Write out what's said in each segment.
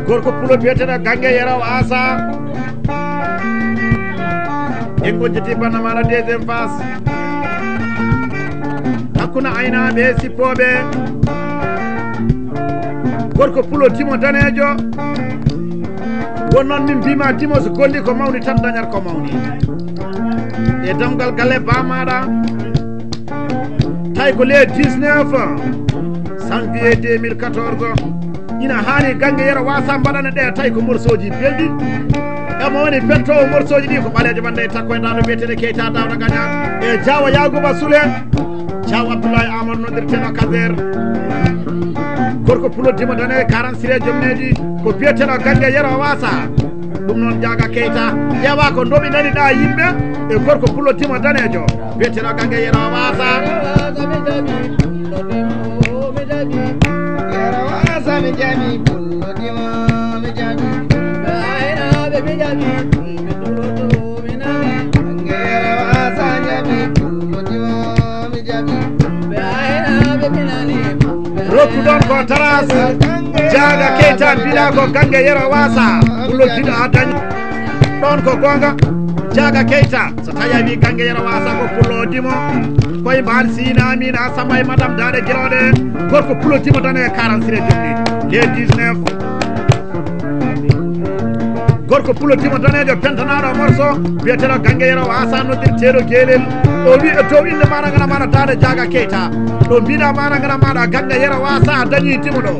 gorko pulo biyeteɗo Gangue Yero Wasa en gonjiti bana maɗa deuxiéme phase hakkude aynaɓe sippoɓe gorko pulo Timo danejo won noon min mbima Timo so golli ko mawni tan dañat ko mawni e damgal galle bamaɗa tay ko le 19 janvier 2014 ina haani Gangue Yero Wasa mbaɗana ɗe tay ko morsoji belɗi emo woni pentowo morsoji ɗi ko ɓalejo bande e takko e dano wiyetede Keita Dawda Gagna e Diawa Yagouba Soule Diaw Abdoulaye Amadou nodirteɗo Kader gorko pulo Timo dane 40 siré jomneji ko biyeteɗo Gangue Yero Wasa ɗum noon Diaga Keita ƴeewa ko ndomi nani ɗa yimɓe e gorko pulo Timo danejo biyeteɗo Gangue Yero Wasa mi jami pullo Timo mi jami aynaɓe mi jami mi turoto mi nani Gangue Yero Wasa jami pullo Timo mi jami aynaɓe mi nani rokku ɗon ko taras Diaga Keita mbiɗa ko Gangue Yero Wasa pullo jiɗo ha dañi ɗon ko gonga Diaga Keita so tawi a wi Gangue Yero Wasa ko pullo Timo koye mbaɗ sina min a samba e madame dade gueroɗe gorko pulo Timo dane 40 siré jomɗi ke 19 gorko pulo Timo danejo pentanaɗo morceau biyeteɗo Gangue Yero Wasa noddirteɗo guelel o wi e dow inde maɗa gana maɗa dade Diaga Keita ɗo mbiɗa maɗa gana maɗa Gangue Yero Wasa dañi Timo ɗo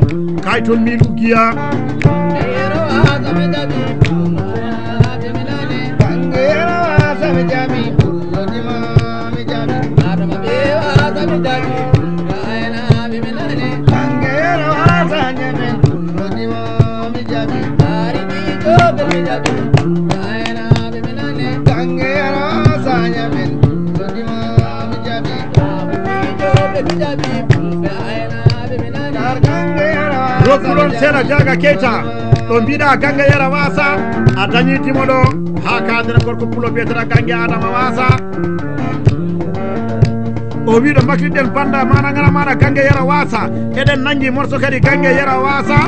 kay toon min uggiya Gangue Yero Wasa mi jami Gangue Yero Wasa mi jami pullo Timo mi jami adama ɓe Wasa mi jami aynaɓe mi nani Gangue Yero Wasa ñamen pullo Timo mi jami ari ɗiɗoɓe mi jami aynaɓe mi nani Gangue Yero Wasa ñamen pullo Timo mi jami ɗiɗoɓe mi jami aynaɓe mi nani Gangue Yero Wasa rokkulon seeɗa Diaga Keita ɗo mbiɗa Gangue Yero Wasa a dañi Timo ɗo ha kadira gorko pulo biyeteɗa Gangue Adama Wasa o wiɗo makkiɗen banda mana ngana maɗa Gangue Yero Wasa eɗen nangi morceau kadi Gangue Yero Wasa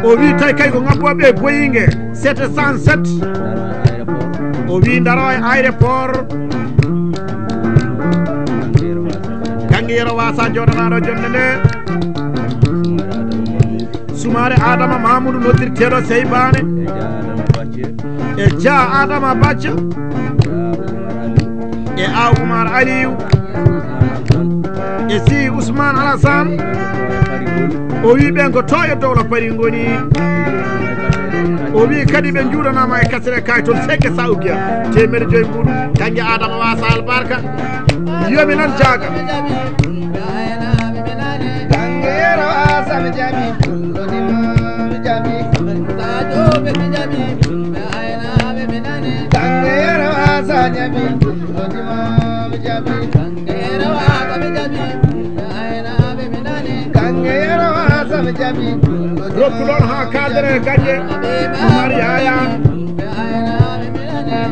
o wi tawi kay ko ngabboɓe boyingue 707 o wi daro e aéroport Gangue Yero Wasa joɗanaɗo jonde nde Soumare Adama Mamoudou noddirteɗo Seybane e Dia Adama Bathia e Aw Oumar Aliou e Si Ousmane Alassane o wi ɓen ko to e dowlo pari goni o wi kadi ɓe juuɗanama e kasere kay toon segge sa uggiya 500 muɗum Gangue Adama Wasa albarka yomi nan Diaga Gangue Yero Wasa mi jami pullo Timo mi jami sajoɓe mi jami aynaɓe mi nani Gangue Yero Wasa jami pullo Timo mi jami Gangue Yero Wasa mi jami aynaɓe mi nani Gangue Yero Wasa mi jami rokkuɗon ha kadere Gangue Oumar Yaya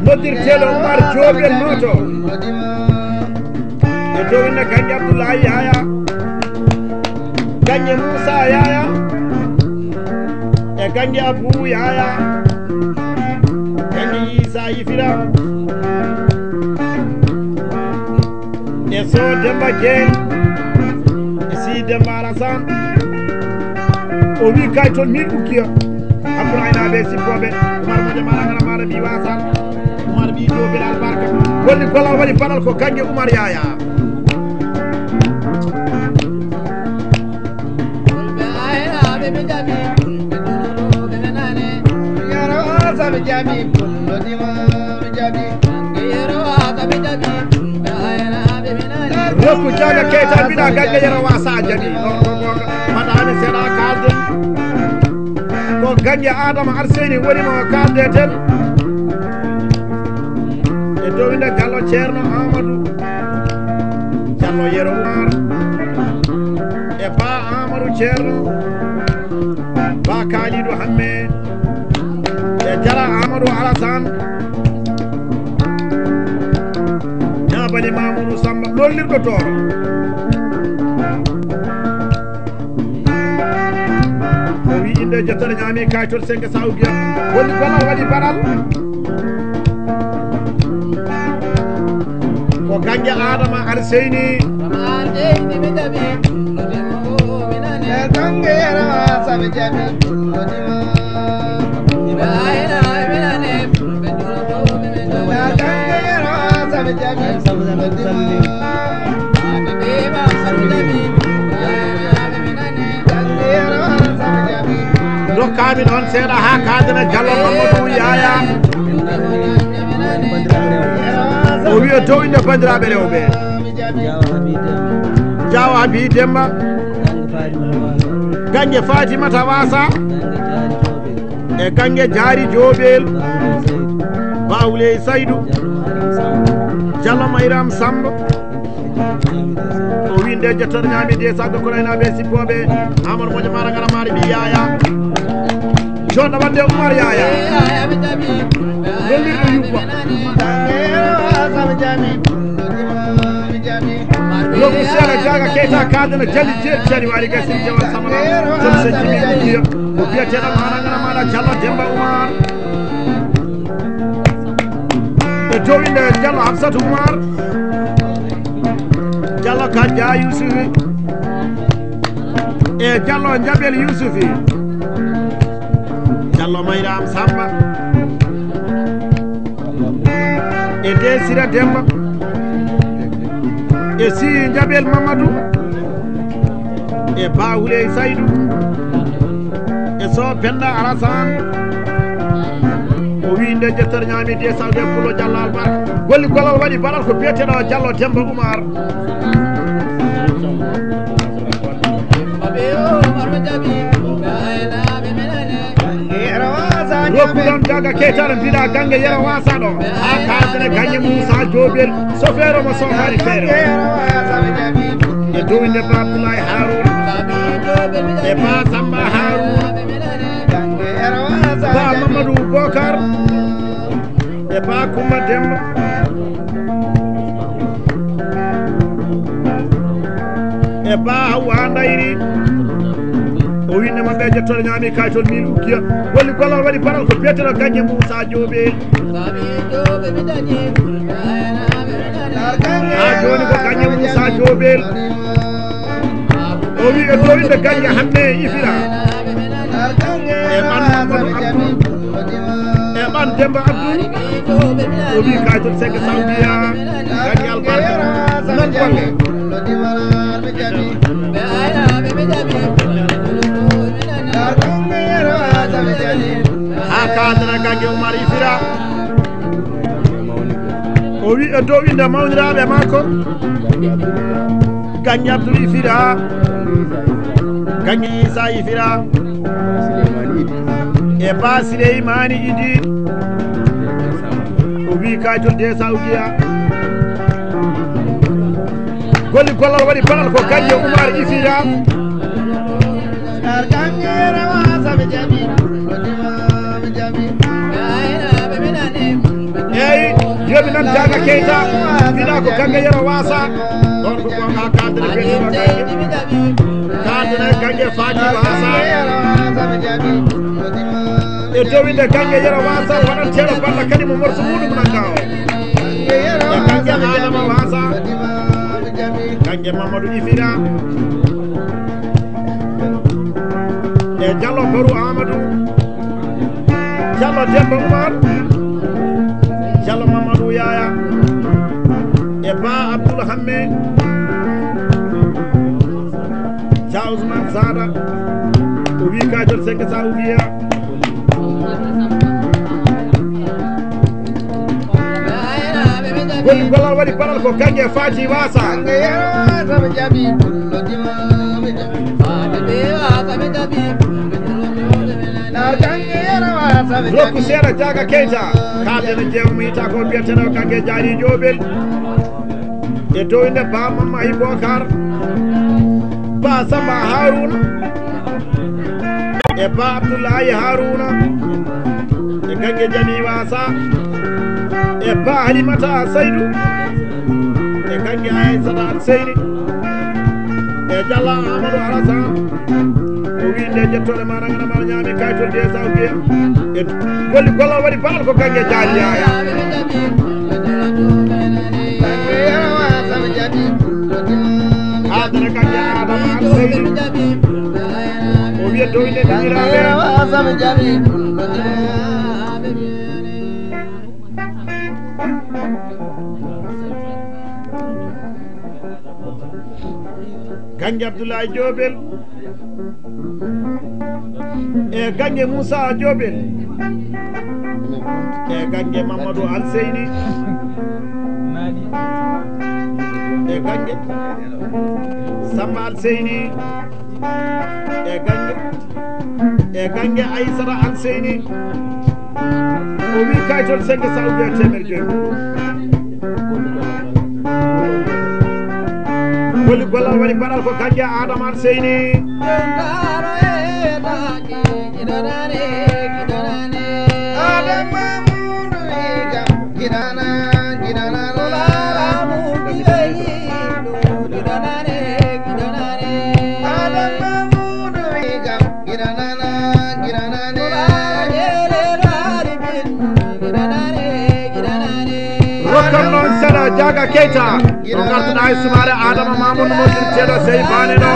noddirteɗo Oumar Joɓel noto e jowinne Gangue Abdoulaye Yaya Gangue Moussa Yaya e Gangue Abou Yaya Gangue Issa Yifira e So Demba Dieng e Si Demba Alassane o wi kay toon min uggiya hakkude aynaɓe sippoɓe Oumar moƴo maɗa ngana maɗa mbi Wasan Oumar mbi Joɓel albarka golli gollal waɗi baɗal ko Gangue Oumar Yaya mi jami Yero Wasa mi jami pullo Timo mi jami Gangue Yero Wasa mi jami aynaɓe mi nani rokku Diaga Keita mbiɗa Gangue Yero Wasa jami ɗon ko gonga maɗani seeɗa kalde ko Gangue Adama Arseni wonimo kalde ten e dowinde Gallo Ceerno Amadou Diallo Yero Oumar e Ba Amadou Ceerno Ba Kalidou Hamme e Jara Amadou Alassane Ñabali Mamoudou Samba lollirɗo toro o wi inde jettere ñaami kaytol 5 sawbiya woni golal waɗi baɗal ko kanƴe adama ar seyni kange yarawa saɓe jami dokkami noon seeɗa ha kadana Diallo Mamadou Yaya o wiya dow inde bandiraɓe rewɓe Diaw Haby Demba Gangue Fatimata Wasa e Gangue Diary Diobel Bawley Saydou Diallo Mayram Samba o winde jettere ñaami de saggo ko raynaɓe sippoɓe Amadou Moƴo Mara Ngara Mari ɓi Yaya jonɗo wande Oumar Yaya lolliɗo yubba loku seeɗa jaga Keita kadana jali jani wari gasi jawal samana jom sen jimi ɗiya ko biyateɗo Mara Ngara Maɗa Diallo Demba Oumar e dow inde Diallo Hamsatou Oumar Diallo Kadja Yousufi e Diallo Jabel Yousufi Diallo Mayram Samba e Desira Demba e si Jabel Mamadou e Bawley Saydou e so Penda Alassane o winde jettere ñaami de sawde pulo Diallo Albarka golli golal waɗi baɗal ko biyeteɗo Diallo Demba Oumar rokku ɗon jaga Keita ɗo mbiɗa Gangue Yero Wasa ɗo ha kaldene Gangue Moussa Diobel chauffeur omo sofani feere e dow inde Ba Abdoulaye Harouna e Ba Samba Harouna Ba Mamadou Bocar e Ba Koumba Demba e Ba Hawa Ndayri o winde mabɓe jettore ñaami kaytol mil ukkiya golli golal waɗi paral ko biyeteɗo Gangue Moussa Diobel ha joni ko Gangue Moussa Diobel o wi e dow inde Gangue Hamme Ifira e ɓan Mamadou Abdou e ɓan Demba Abdou o wi kaytol 5 sawdiya Gangue Albarka nan golle ha kadana Gangue Oumar Ifira o wi e dow inde mawniraɓe makko Gangue Abdou Ifira Gangue Issa Ifira e Ba Souleymani Idi o wi kaytol de Saudiya golli gollal waɗi panal ko Gangue Oumar Ifira eyyi yoɓi nan jaga Keita mbiɗa ko Gangue Yero Wasa ɗon ko gonga kaldene ɓeɗɗo kaldene Gangue Fati Wasa e dow inde Gangue Yero Wasa waɗanteɗo balla kadi mo morso muɗum nanga o e Gangue Adama Wasa Gangue Mamadou Ifira e Diallo Barou Amadou Diallo Demba Oumar Diallo Mamadou Yaya e Ba Abdoul Hamme Dia Ousmane Sada o wi kaytol 5 sawdiya golli golal waɗi baɗal ko Gangue Fati Wasa rokku seeɗa jaga Keita kaldene jeewmo yita ko biyeteɗo Gangue Diary Diobel e dow inde Ba Mamahi Bocar Ba Samba Harouna e Ba Abdoulaye Harouna e Gangue Jami Wasa e Ba Halimata Saydou e Gangue Aissata Alseyni e Jalla Amadou Alassane o wi nde jettode ma rangana ma ñaami kaytol de sawdiya e golli golla waɗi baal ko kange jaali yaya adana kange adama al seydi o wiya doyde ɗiraɓe gange Abdoulaye Diobel e gange Moussa Diobel e gange Mamadou Alseyni e gange Samba Alseyni e gange Aïssata Alseyni o wi kaytol 5 sawbe temer joyi golli gollal waɗi baɗal ko kanƴe Adama Alseyni rokkam noon seeɗa Diaga Keita o gartuɗa e sumare Adama Mamadou moƴƴirteɗo sey bane ɗo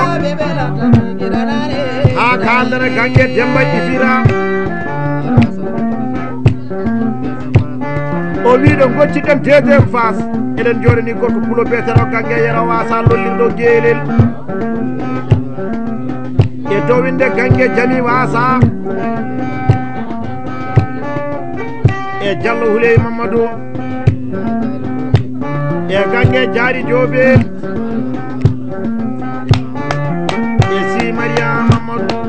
ha kaldere gangue Demba Ifira o wiɗo gocciɗen deuxiéme phase eɗen joɗani gorko pulo beteɗo gangue Yero Wasa lollirɗo Guelel e dowinde gangue Jami Wasa e Diallo Houley Mamadou e gangue Diary Diobel e si Mariam Mamadou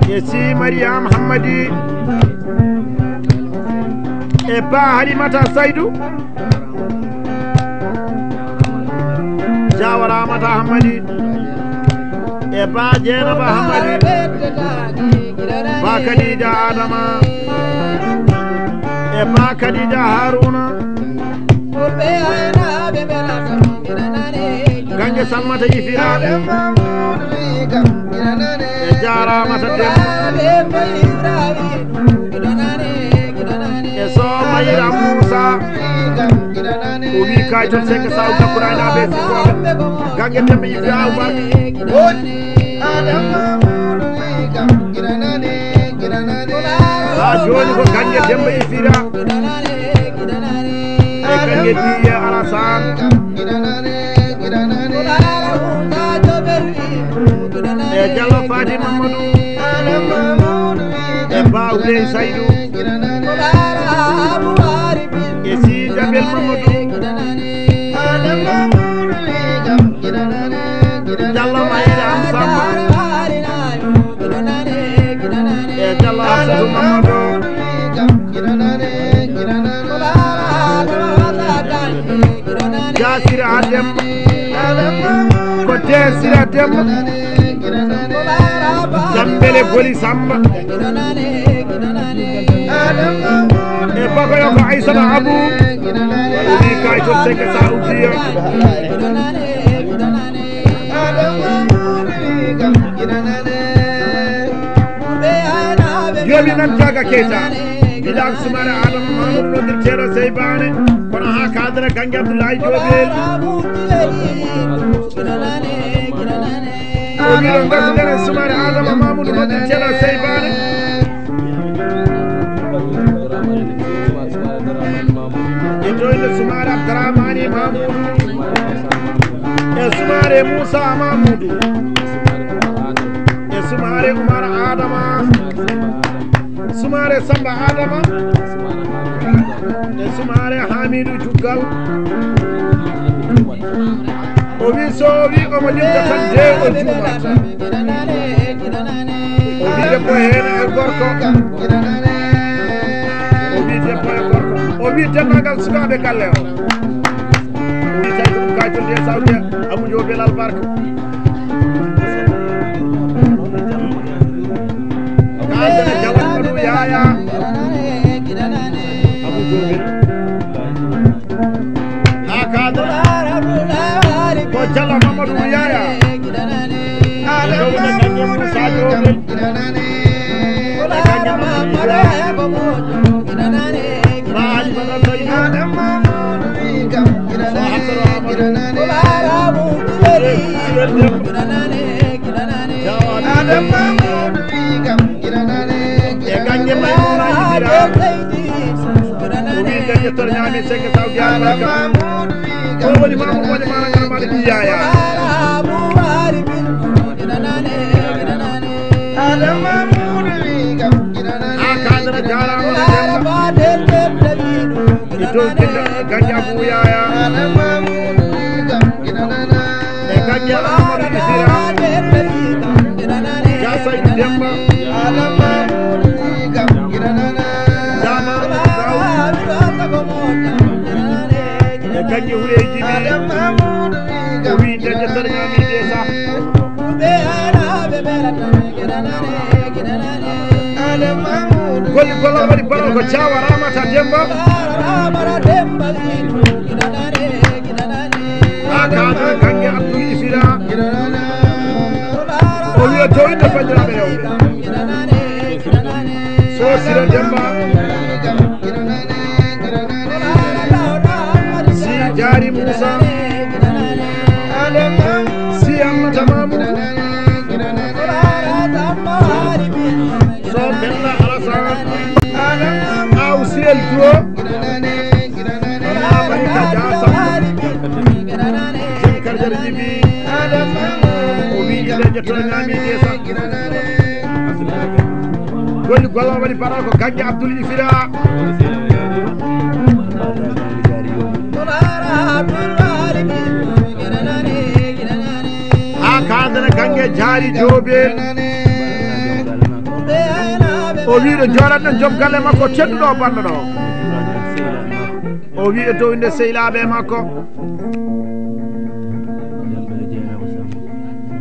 e si Mariam Hammadi e ba Halimata Saydou Jawaramata Hammadi e ba Dieynaba Hammadi ba Khadija Adama e ba Khadija Haruna gangue Salmata Ifira e Jaramata Demba e so Mayira Moussa o wi kaytol 5 saw gakuraynaɓe sikoɓe gangue Demba Ifira ha joni ko gangue Demba Ifira e gangue Diye Alassane e Diallo Fati Mamadou e ba Houley Saydou e si Jabel Mamadou Diallo Mayre Am Samba e Diallo Abdou Mamadou Jasira Demba ko Desira Demba Jambele Boli Samba e bakoyo ko Aïssata Abou o wi kaytol 5 Saoudia jomi nan Diaga Keita giɗam sumare Adama Mamadou noddirteɗo sey bane kono ha kadre gangue Abdoulaye Diobel o wiɗo gasudene sumare Adama Mamadou noddirteɗo sey bane e doyde sumare Abdourahmani Mamoudou e sumare Moussa Mamoudou e sumare Oumar Adama sumare Samba Adama e sumare Hamidou Djuggal o wi so wi omo limta tan de o juumat o wi debbo hene e gorko o wi debbo e gorko o wi dendagal sukaɓe galle o wi tawi ko ɗum kaytol de Saoudia Abou Diobel albarka kaldene Jawat Madou Yaya Abou Diobel ha kadre ko Diallo Mamadou Yaya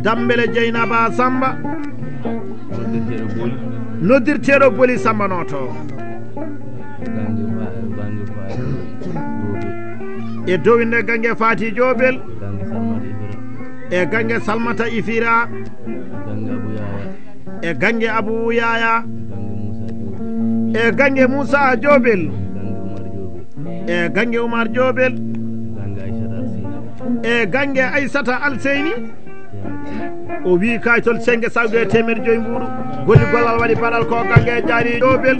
Dambele Jeynaba Samba noddirteɗo boli Samba noto e dowinde gangue Fati Jobel e gangue Salmata Ifira e gangue Abou Yaya e gangue Moussa Jobel e gangue Oumar Jobel e gangue Aissata Alseyni o wi kaytol senge sawde temer joyi mburu golli gollal waɗi paɗal ko gangue jaari Jobel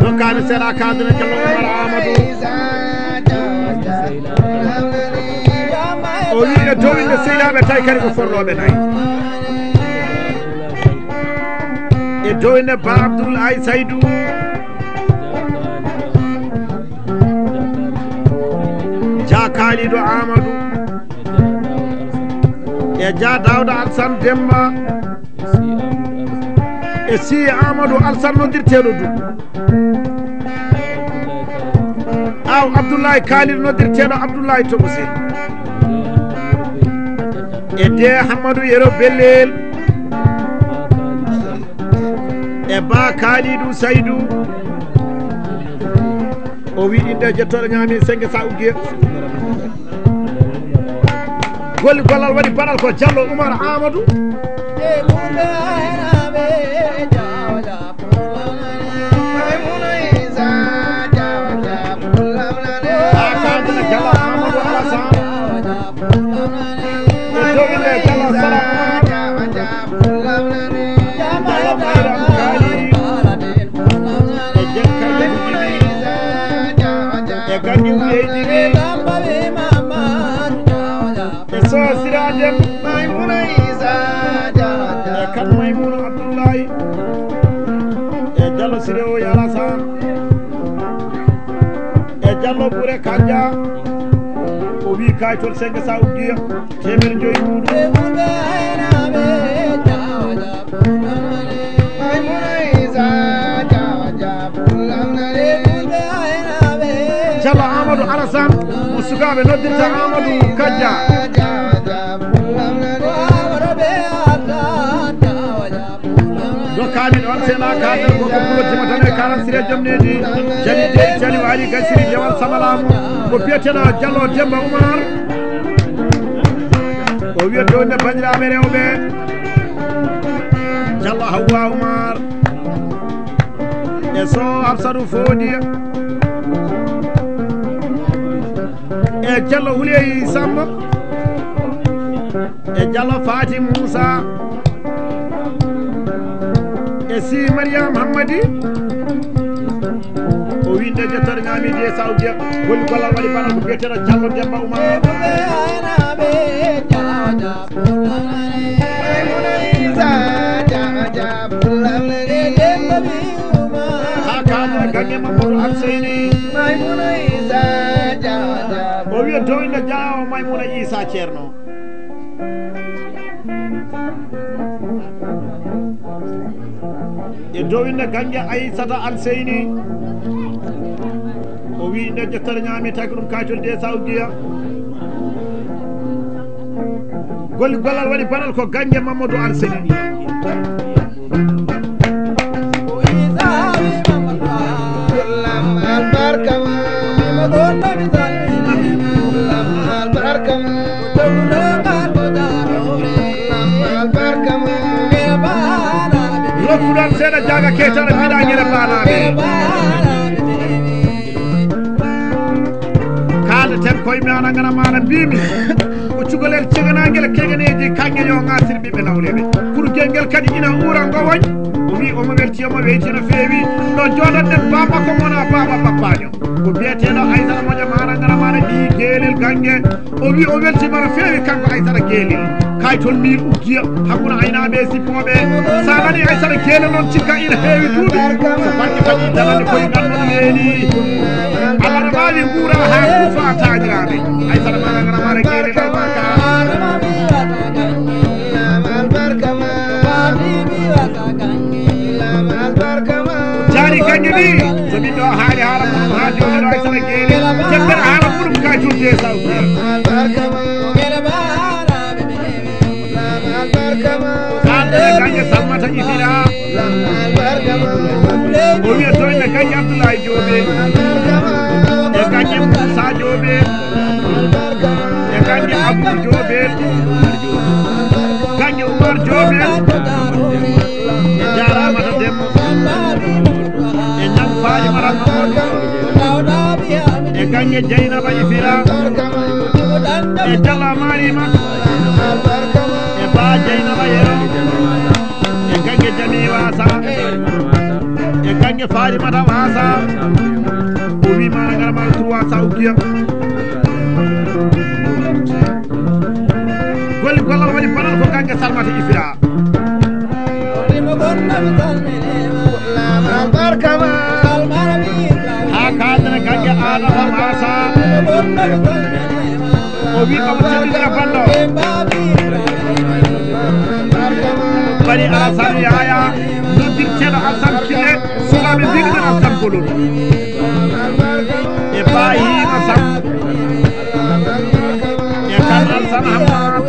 dokkani seeɗa kadre Diallo Oumar Amadou o wi e dowinde sehilaɓe tawi kadi ko forloɓe nayyi e dowinde Ba Abdoulaye Saydou Dia Kalido Amadou e Dia Dawda Alsane Demba e si Amadou Alsane noddirteɗo du aw Abdoulaye Kalido noddirteɗo Abdoulaye Togosi e de Hamadou Yero Bellel e Ba Kalidou Saydou o wi inde jettoɗo ñaami sengue sa ugguye golli gollal waɗi baɗal ko Diallo Oumar Amadou Sireo Yalasan e Diallo Bouré Kanja o wi kaytol sengue sa uggiya temer joyi muɗum Diallo Amadou Alassane mo sukaɓe noddirta Amadou Kanja kamin on sena kadal ko bulo timatane kalan sire jomneji jali de jali wali gasiri jawal samalamu ko bietena Jallo Demba Oumar o wiyeto ne bandiraɓe rewɓe Jallo Hawa Oumar e so Absadou Fodi e Jallo Houleye Samba e Jallo Fati Moussa e si Mariam Hammadi o winde jettere ñamide Saudi woni gollal waɗi bana ko biyeteɗo Jallo Demba Oumar ha kaɗa gange Mamadou Alseyni o wiya dowinde Diawo Maymouna Issa Ceerno e dowinde gange Aissata Alseyni o wi nde jettere ñaami tagi ɗum kaytol de Saudiya golli gollal waɗi banal ko gange Mamadou Alseyni rokkuɗon seeɗa jaga ketare mbiɗaguere banaɓe kaldaten koye mi anagana mana mbimi ko cugolel ceganaguel keganeji kangue yo gasir ɓiɓɓe nawleɓe pour guelguel kadi ina uura gowoñ o wi omo weltiyoma weyti no feewi ɗo joɗanɗen baba ko mona baba bappaño ko biyeteɗo Aissata moƴo managana mana ɗi guelel gangue o wi o weltima no feewi kanko Aissata guelel kaytol mi uggiya hakkude aynaɓe sippoɓe sa nani Aissata guelel noon cikka ina heewi duuɓi so banque kadi danande koye gannon leeli Allah ne wawi guura ha kufa tañiraɓe Aissata managana mana guelel albarka jari gangue ni so min ɗo haali haala muɗum ha joni ɗo Aissata guelel jembere haala muɗum kaytol de Saudiya kalɗene gangue Salmata Isina o wiyeto ene gangue Abdoulaye Diobé e gangue Moussa Diobé e gangue Abdou Diobé gangue Oumar Diobé e jaramata Demba e ñam Falimata Mamadou e gangue Dieynaba Ifira e Diallo Marima e ba Dieynaba Yero e gangue Jami Wasa e gangue Falimata Wasa o wi managara mal 3 Saudiya golli gollal waɗi banal ko gangue Salmata Ifira ha kadene gangue Adama Massa o wi omo teddidira ballo bari Alassane Yaya noddirteɗo Alassane Kille sukaɓe mbiɗumen Alassane Bolol e Bahima Sam e kan Alassane Hamad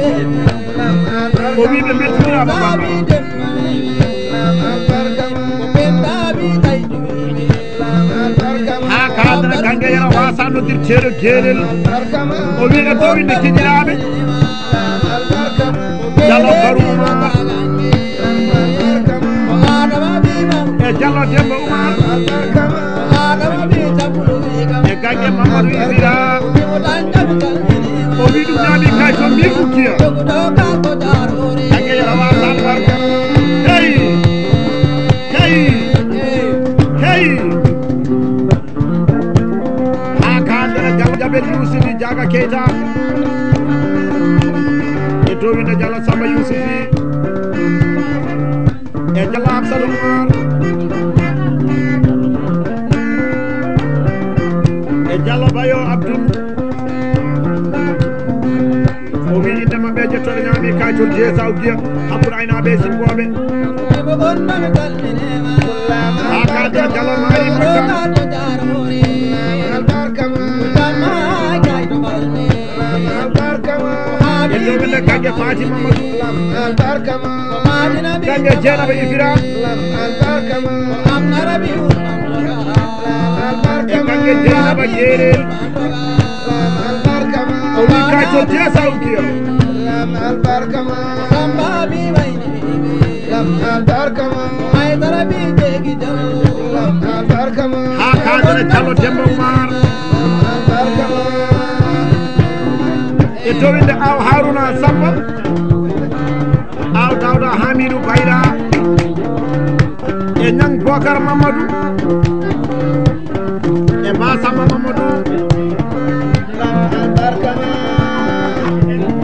o wi ɓe beltinirama bamma ha kadene gangue Yero Wasa noddirteɗo guelel o wi e dowinde kiñiraɓe Jallo Barouma e Jallo Demba Oumar e gangue Mamadou Isira o wi ɗum ñaami kayto mi ukkiya gangue Yero Wasa albarka hey hey hey ha kadene Jabel Yousufi Diaga Keita e dowinde Diallo Samba Yousufi e Diallo Absadou Oumar e Diallo Bayo Abdoul o wi inde mabɓe jettoɗe ñaami kaytol je Saudiya hakkude aynaɓe simboɓe ha kadene Diallo Mari Makka e jomine gangue Fati Mamadou kange Dieynaba Ifira e kange Dieynaba Jeerel o wi kaytol je sawkiyo ha kadere Callo Demba Oumar e towinde aw Haruna Samba aw Dawda Hamidou Bayra e Niang Bocar Mamadou e Massamba Mamadou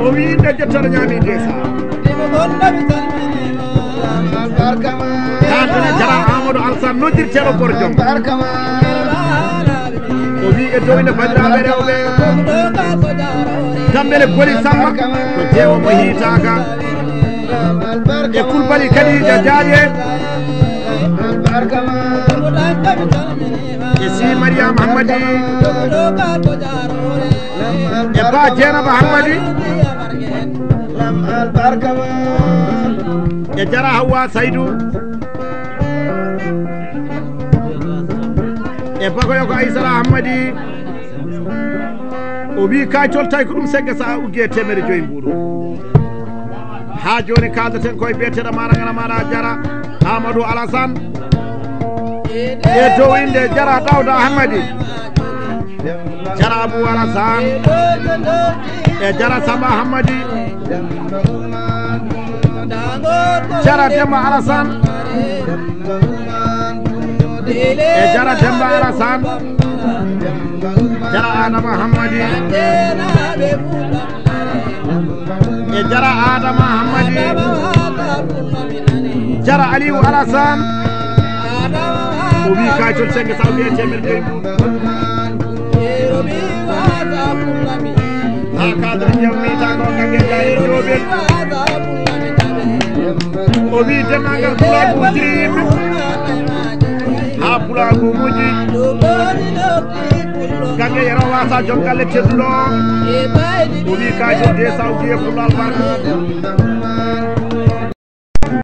o wi inde jettore ñaami desa kadene Jara Amadou Alassane noddirteɗo Bordiom o wi e dowinde bandiraɓe rewɓe Tambele Goli Samba ko jeewo mo hiitaka e Kulbali Kadija Diaye e Si Mariam Hammadi e Ba Dieynaba Hammadi e Jara Hawa Saydou e Bagoyo ko Aissata Hammadi o wi kaytol tawi ko ɗum segge sa ugge 500 mbuɗu ha joni kaldaten koye biyeteɗo maragana maɗa Jara Amadou Alassane e dow inde Jara Dawda Hammadi Jara Abou Alassane e Jara Samba Hammadi Jara Demba Alassane e Jara Demba Alassane Jara Adama Hammadi e Jara Adama Hammadi Jara Aliou Alassane o wi kaytol senge saw ɓe 500 ha kadre jewmitako kange Jayel Jobel o wi demagal Pulago jiri yimɓe ha Pulago moƴƴi kange Yero Wasa jom galle tedduɗo o wi kaytol de sawdi e Pullo Albarka